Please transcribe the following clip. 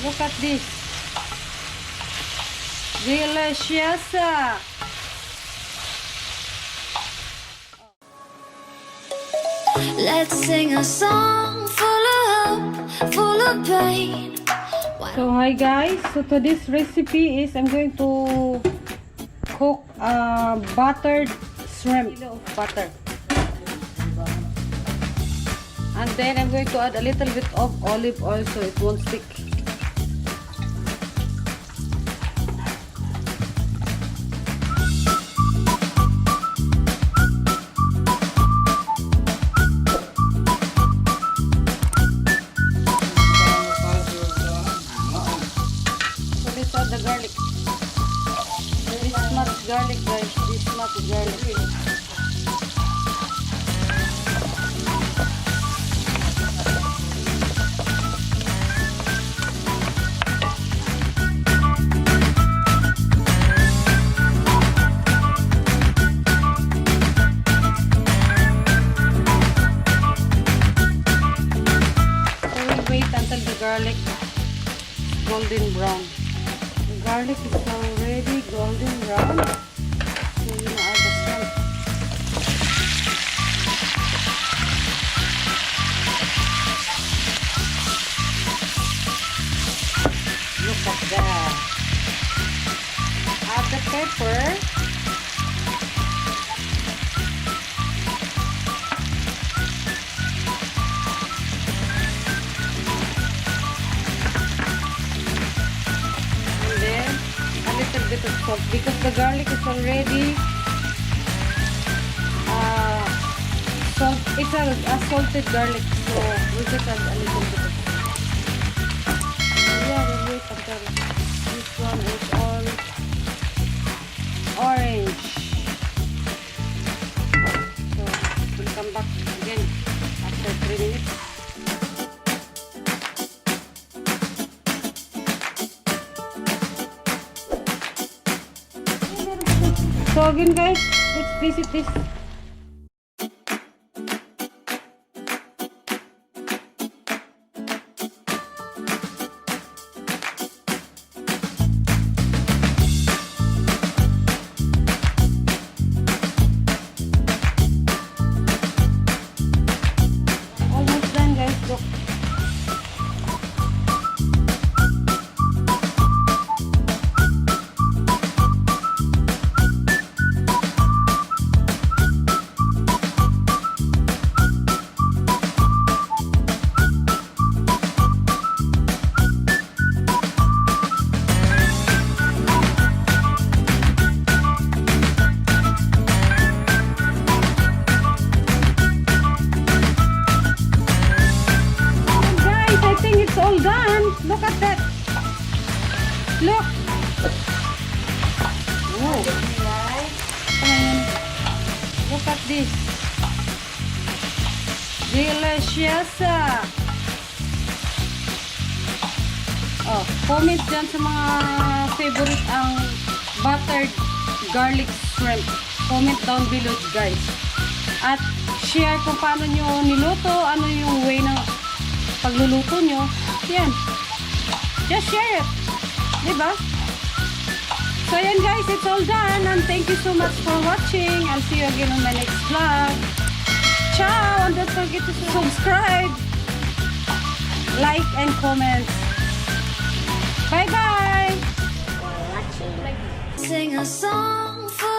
Look at this. Delicious. Let's sing a song full of hope, full of pain. So hi guys, so today's recipe is I'm going to cook buttered shrimp. Butter. And then I'm going to add a little bit of olive oil so it won't stick. So let's add the garlic. This much garlic guys, this much garlic. Until the garlic golden brown. The garlic is already golden brown. So you add the shrimp. Look at that. Add the pepper. Bit of salt because the garlic is already salt. It's a salted garlic, so we just add a little bit of yeah, we'll wait until this one is all orange. So we'll come back again after 3 minutes. So again guys, let's visit this. Almost done guys, look. It's all done. Look at that. Look. Whoa. Look at this. Delicious. Oh, comment dyan sa mga favorite ang buttered garlic shrimp. Comment down below guys. At share kung paano nyo niluto, ano yung way ng pagluluto nyo. Yan. Just share it. Diba? So yan guys, it's all done. And thank you so much for watching. I'll see you again on my next vlog. Ciao! And don't forget to subscribe, like, and comment. Bye-bye! Sing a song full